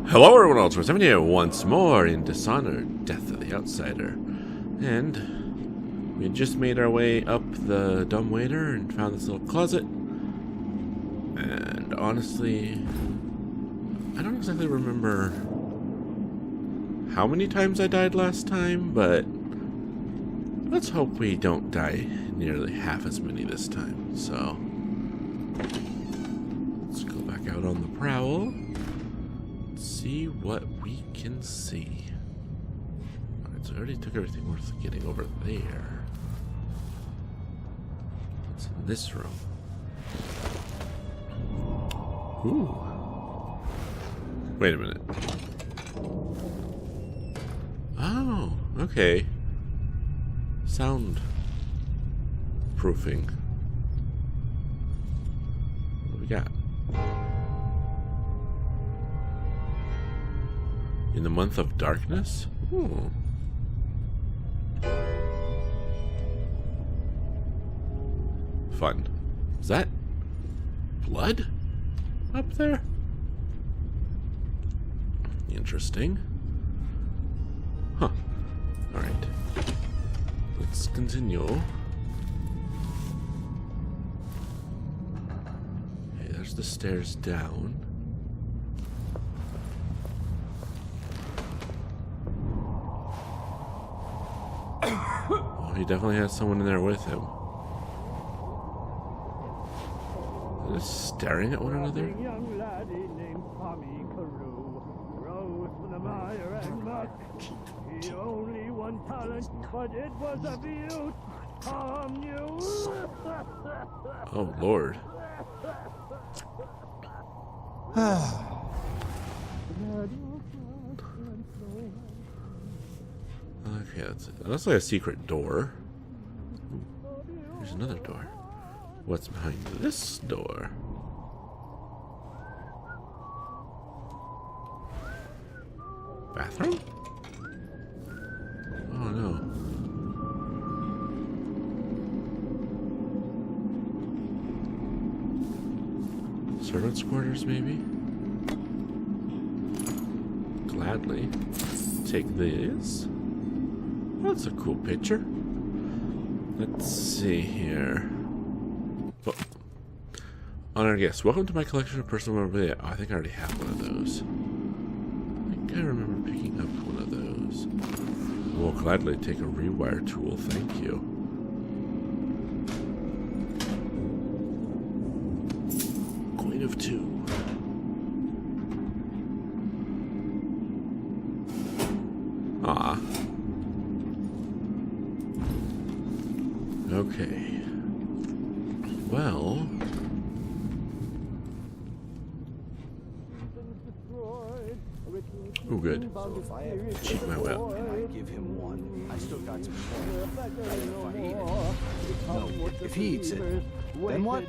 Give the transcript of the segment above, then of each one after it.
Hello everyone else, we're here once more in Dishonored, Death of the Outsider. And we had just made our way up the dumbwaiter and found this little closet. And honestly, I don't exactly remember how many times I died last time, but let's hope we don't die nearly half as many this time. So, let's go back out on the prowl. See what we can see. Alright, so I already took everything worth getting over there. What's in this room? Ooh. Wait a minute. Oh, okay. Sound proofing. What do we got? In the month of darkness? Ooh. Fun. Is that blood up there? Interesting. Huh. Alright. Let's continue. Okay, there's the stairs down. He definitely has someone in there with him. They're just staring at one another. Young laddie named Tommy Carew rose from the mire and muck. He only one talent, but it was a beaut. Tom Yun. Oh Lord. Okay, that's it. That's like a secret door. Ooh, there's another door. What's behind this door? Bathroom? Oh no. Servants' quarters, maybe? Gladly. Take this. That's a cool picture. Let's see here. Oh. Honored guest, welcome to my collection of personal memorabilia. Oh, I think I already have one of those. I think I remember picking up one of those. We'll gladly take a rewire tool, thank you. Queen of two. Ah. Okay. Well. Oh, good. Cheat my way up. I give him one. I still got some more. If I eat it. No, if he eats it, then what?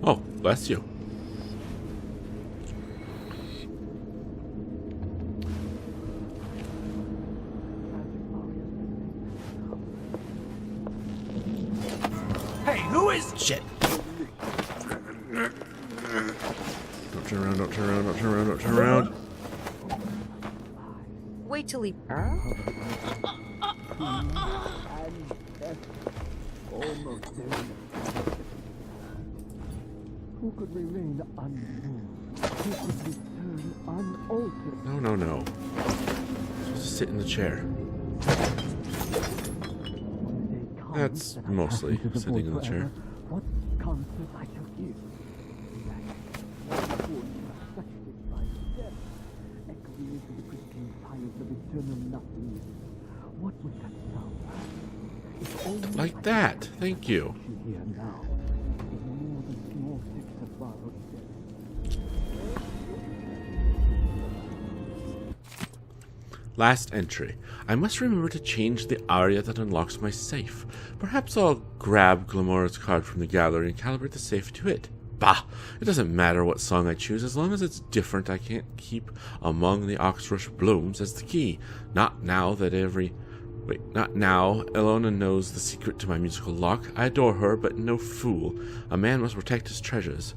Oh, bless you. Hey, who is shit? Don't turn around, don't turn around, don't turn around, don't turn around. Wait till he... Who could remain unmoved? Who could return unaltered? No, no, no. Just sit in the chair. That's mostly sitting in the chair. What concert I shall give? That would be affected by death, echoing into the pristine silence of eternal nothingness. What would that sound like? If only Like that. Thank you. you hear now. More than small sips of borrowed death. Last entry. I must remember to change the aria that unlocks my safe. Perhaps I'll grab Glamora's card from the gallery and calibrate the safe to it. Bah! It doesn't matter what song I choose, as long as it's different. I can't keep Among the Oxrush Blooms as the key. Not now. Elona knows the secret to my musical lock. I adore her, but no fool. A man must protect his treasures.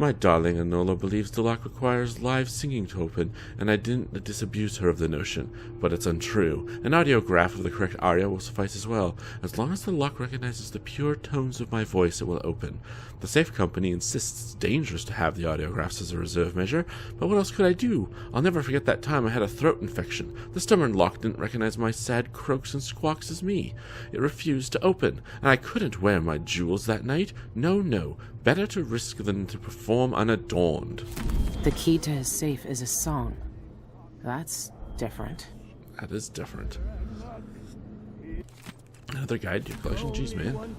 My darling Enola believes the lock requires live singing to open, and I didn't disabuse her of the notion, but it's untrue. An audiograph of the correct aria will suffice as well. As long as the lock recognizes the pure tones of my voice, it will open. The safe company insists it's dangerous to have the audiographs as a reserve measure, but what else could I do? I'll never forget that time I had a throat infection. The stubborn lock didn't recognize my sad croaks and squawks as me. It refused to open, and I couldn't wear my jewels that night. No. Better to risk than to perform unadorned. The key to his safe is a song. That's different. That is different. Another guide to your collection? Jeez, man.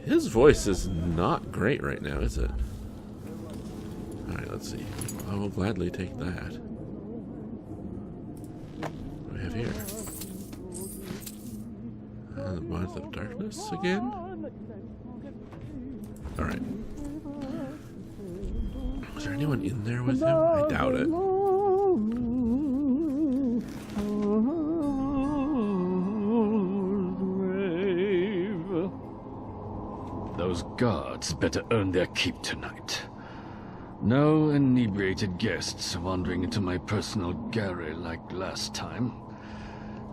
His voice is not great right now, is it? Alright, let's see. I will gladly take that. What do we have here? The Month of Darkness again? Alright. Was there anyone in there with him? I doubt it. Those guards better earn their keep tonight. No inebriated guests wandering into my personal galley like last time.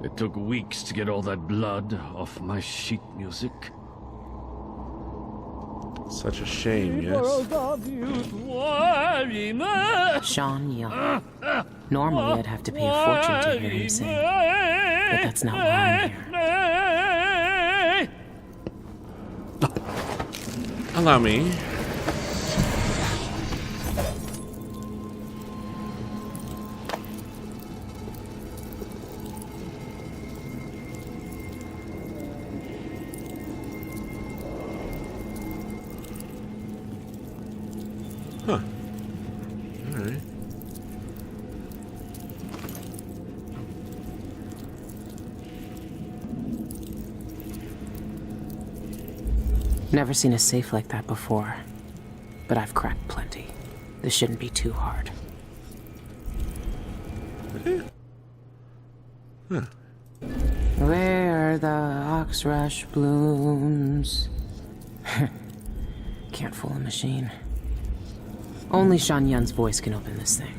It took weeks to get all that blood off my sheet music. Such a shame, yes. Shan Yun. Normally I'd have to pay a fortune to hear him sing, but that's not why I'm here. Allow me. Huh. Alright. Never seen a safe like that before, but I've cracked plenty. This shouldn't be too hard. Huh. Where the oxrush blooms. Can't fool a machine. Only Shan Yun's voice can open this thing.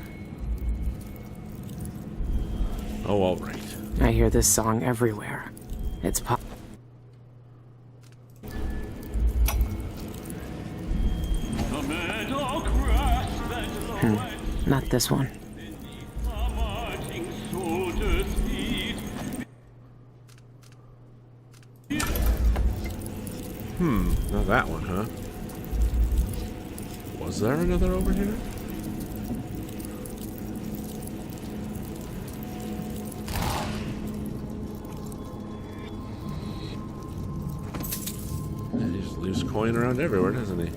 Oh, alright. I hear this song everywhere. It's pop. Not this one. Not that one, huh? Was there another over here? Yeah, he just leaves coin around everywhere, doesn't he?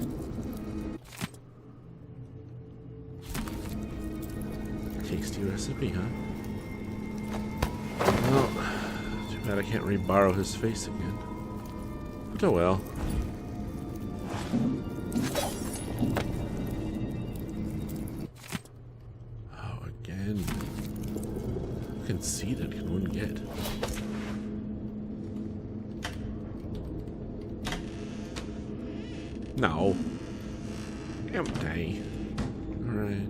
Tasty recipe, huh? Well, too bad I can't re-borrow his face again. But oh well. Oh, again. How conceited can one get? No. Empty. Alright.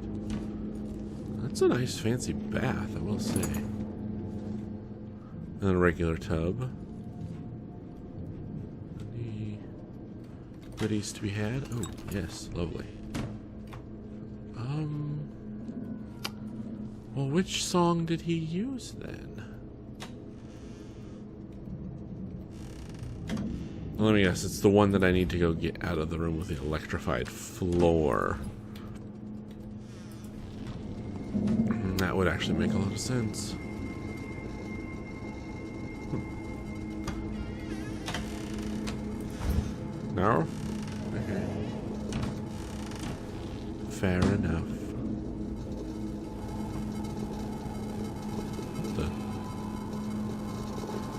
That's a nice fancy bath, I will say. And a regular tub. Any goodies to be had? Oh, yes, lovely. Well, which song did he use then? Let me guess, it's the one that I need to go get out of the room with the electrified floor. That would actually make a lot of sense. No? Okay. Fair enough.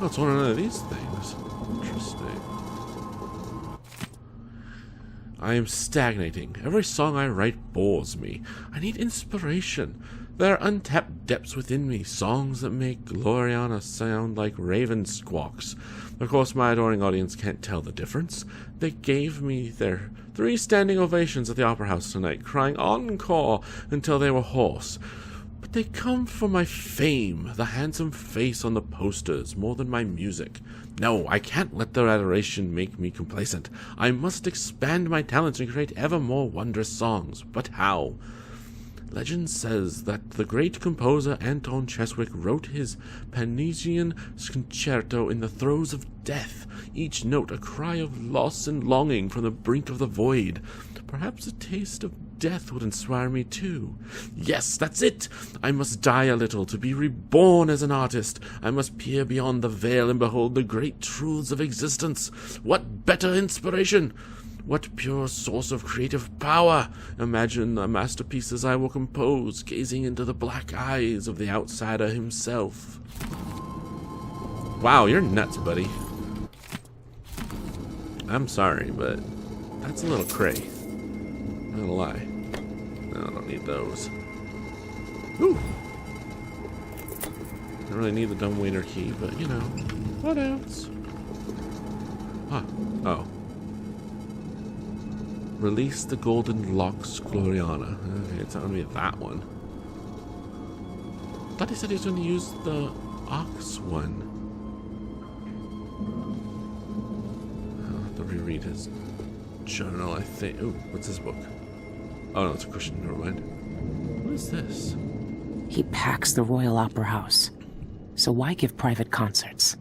it's one of these things. Interesting. I am stagnating. Every song I write bores me. I need inspiration. There are untapped depths within me, songs that make Gloriana sound like raven squawks. Of course, my adoring audience can't tell the difference. They gave me their 3 standing ovations at the Opera House tonight, crying encore until they were hoarse. But they come for my fame, the handsome face on the posters, more than my music. No, I can't let their adoration make me complacent. I must expand my talents and create ever more wondrous songs. But how? Legend says that the great composer Anton Cheswick wrote his Parnassian concerto in the throes of death, each note a cry of loss and longing from the brink of the void. Perhaps a taste of death would inspire me too. Yes, that's it! I must die a little to be reborn as an artist. I must peer beyond the veil and behold the great truths of existence. What better inspiration? What pure source of creative power? Imagine the masterpieces I will compose, gazing into the black eyes of the outsider himself. Wow, you're nuts, buddy. I'm sorry, but that's a little cray. Not gonna lie. No, I don't need those. Ooh! Don't really need the dumbwaiter key, but you know, what else? Huh. Oh. Release the golden locks, Gloriana. Okay, it's not gonna be that one. I thought he said he was gonna use the ox one. I'll have to reread his journal, I think. Ooh, what's this book? Oh no, it's a cushion, never mind. What is this? He packs the Royal Opera House. So why give private concerts?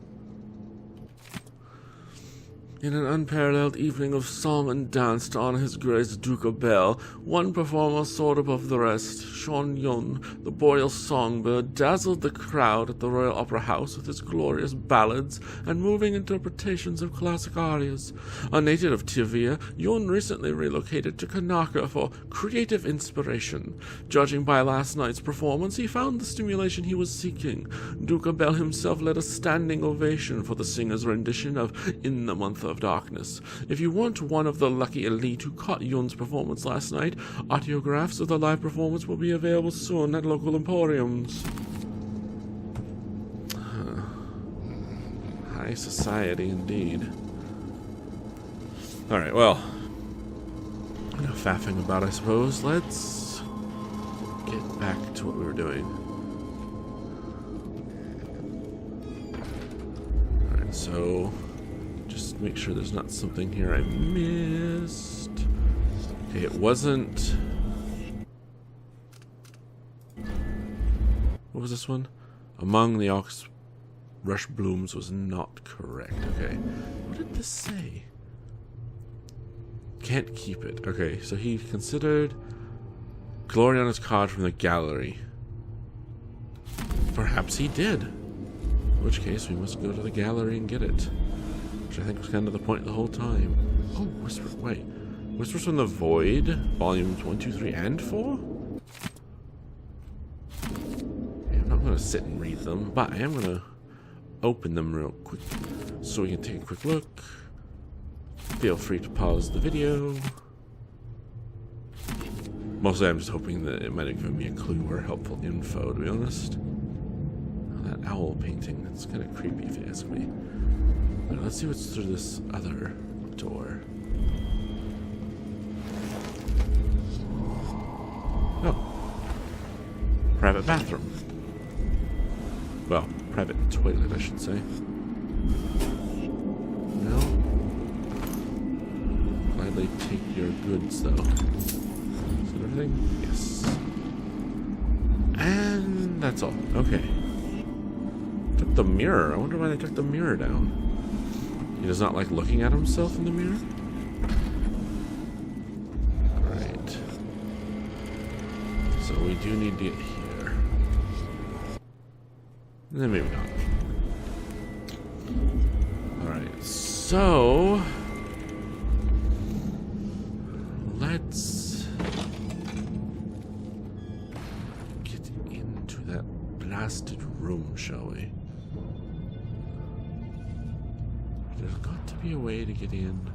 In an unparalleled evening of song and dance to honor His Grace Duke of Bell, one performer soared above the rest. Shan Yun, the boreal songbird, dazzled the crowd at the Royal Opera House with his glorious ballads and moving interpretations of classic arias. A native of Tivia, Yun recently relocated to Kanaka for creative inspiration. Judging by last night's performance, he found the stimulation he was seeking. Duke of Bell himself led a standing ovation for the singer's rendition of In the Month of Darkness. If you weren't one of the lucky elite who caught Yun's performance last night, autographs of the live performance will be available soon at local emporiums. High society indeed. Alright, well, enough faffing about, I suppose. Let's get back to what we were doing. Alright, so just make sure there's not something here I missed. Okay, it wasn't... What was this one? Among the ox rush blooms was not correct. Okay. What did this say? Can't keep it. Okay, so he considered Gloriana's card from the gallery. Perhaps he did. In which case, we must go to the gallery and get it. Which I think was kind of the point the whole time. Oh, Whisper. Wait. Whispers from the Void, volumes 1, 2, 3, and 4? Yeah, I'm not going to sit and read them, but I am going to open them real quick so we can take a quick look. Feel free to pause the video. Mostly I'm just hoping that it might have given me a clue or helpful info, to be honest. Oh, that owl painting, that's kind of creepy if you ask me. Right, let's see what's through this other door. Oh. Private bathroom. Well, private toilet, I should say. No. Gladly take your goods, though. Is that everything? Yes. And that's all. Okay. Took the mirror. I wonder why they took the mirror down. He does not like looking at himself in the mirror? Alright. So we do need to get here. And then maybe not. Alright, so... let's... get into that blasted room, shall we? There's got to be a way to get in.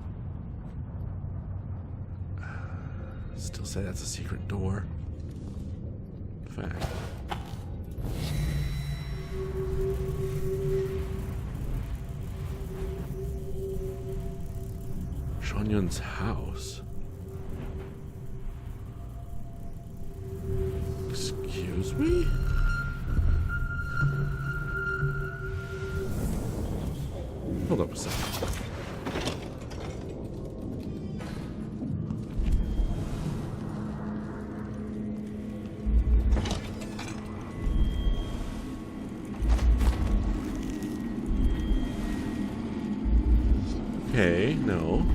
Still say that's a secret door. Fact. Shan Yun's house. Excuse me? Hold up a second. Okay, no.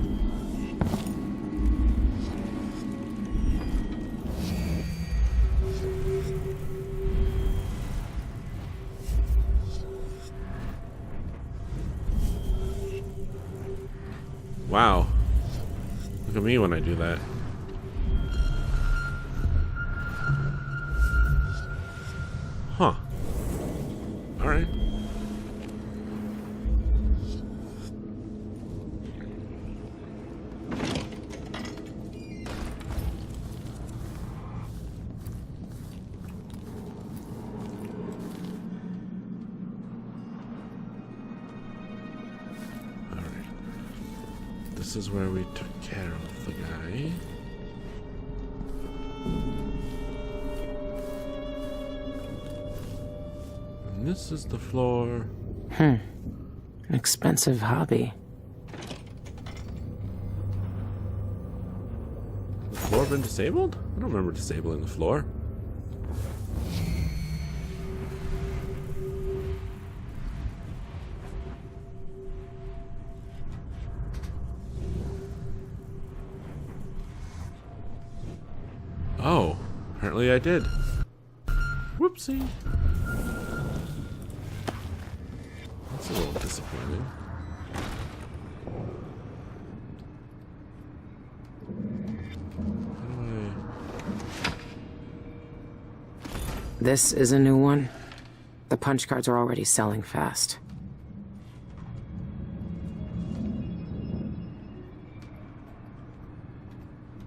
Wow. Look at me when I do that. Huh. Alright. This is where we took care of the guy. And this is the floor. An expensive hobby. The floor been disabled? I don't remember disabling the floor. Oh, apparently I did. Whoopsie. That's a little disappointing. How do This is a new one. The punch cards are already selling fast.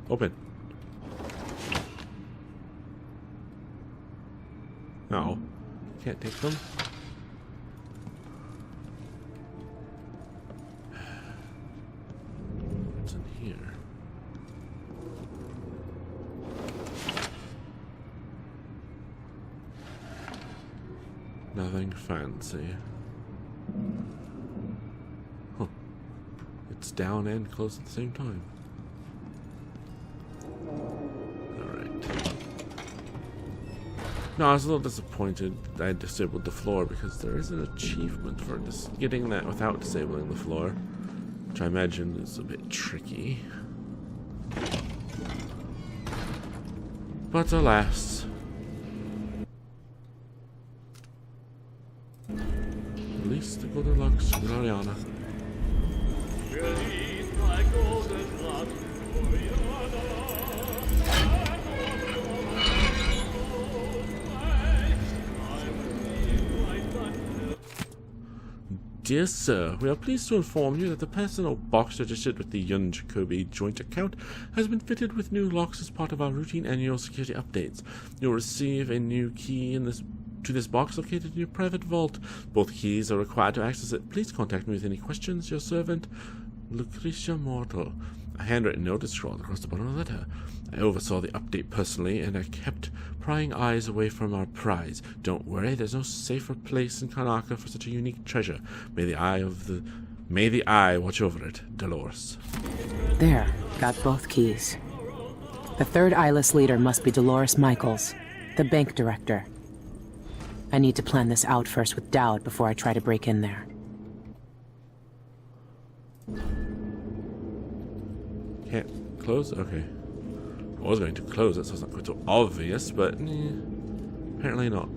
Open. No. Can't take them. What's in here? Nothing fancy. Huh. It's down and close at the same time. No, I was a little disappointed I disabled the floor because there is an achievement for getting that without disabling the floor, which I imagine is a bit tricky. But alas. Release the Goldilocks Gloriana. Dear Sir, we are pleased to inform you that the personal box registered with the Yun Jacoby joint account has been fitted with new locks as part of our routine annual security updates. You'll receive a new key to this box located in your private vault. Both keys are required to access it. Please contact me with any questions. Your servant, Lucretia Mortal. A handwritten note is scrawled across the bottom of the letter. I oversaw the update personally, and I kept prying eyes away from our prize. Don't worry, there's no safer place in Karnaca for such a unique treasure. May the eye watch over it, Dolores. There, got both keys. The third eyeless leader must be Dolores Michaels, the bank director. I need to plan this out first with Dowd before I try to break in there. Can't close? Okay. I was going to close it so it's not quite so obvious, but apparently not.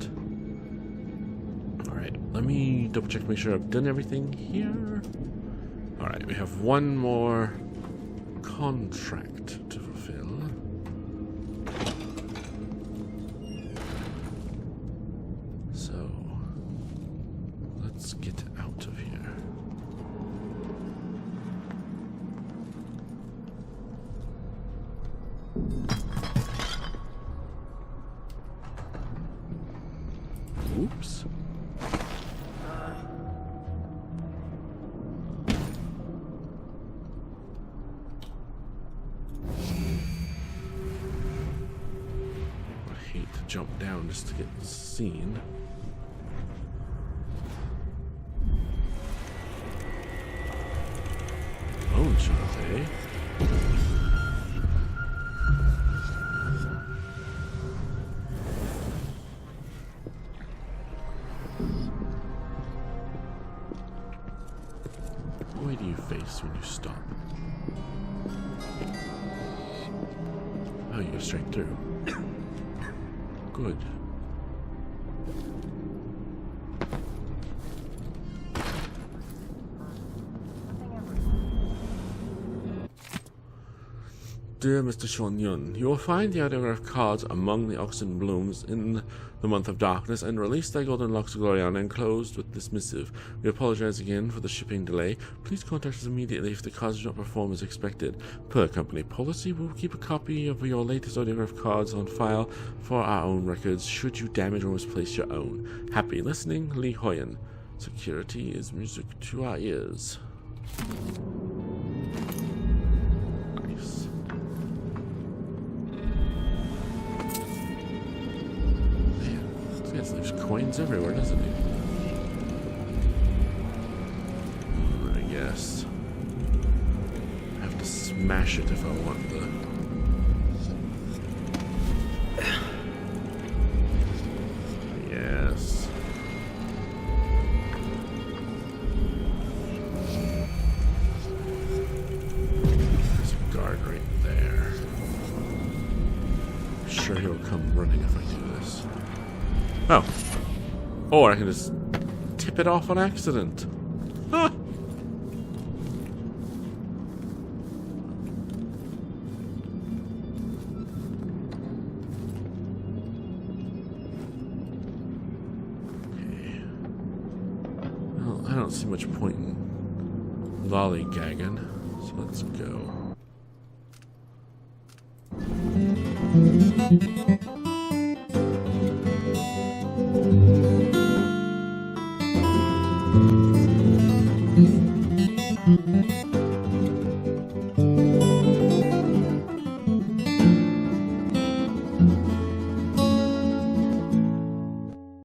Alright, let me double check to make sure I've done everything here. Alright, we have one more contract to fulfill. So, let's get out of here. Oops. I hate to jump down just to get seen. Bone shot, eh? What do you face when you stop? Oh, you go straight through. Good. Dear Mr. Shan Yun, you will find the autograph cards among the oxen blooms in the month of darkness and release thy golden locks, Gloriana, enclosed with this missive. We apologize again for the shipping delay. Please contact us immediately if the cards do not perform as expected. Per company policy, we will keep a copy of your latest autograph cards on file for our own records should you damage or misplace your own. Happy listening, Li Hoyan. Security is music to our ears. Nice. There's coins everywhere, doesn't he? I guess. I have to smash it if I want the... Yes. There's a guard right there. I'm sure he'll come running if I do this. Oh. Or I can just tip it off on accident. Huh. Okay. Well, I don't see much point in lollygagging, so let's go.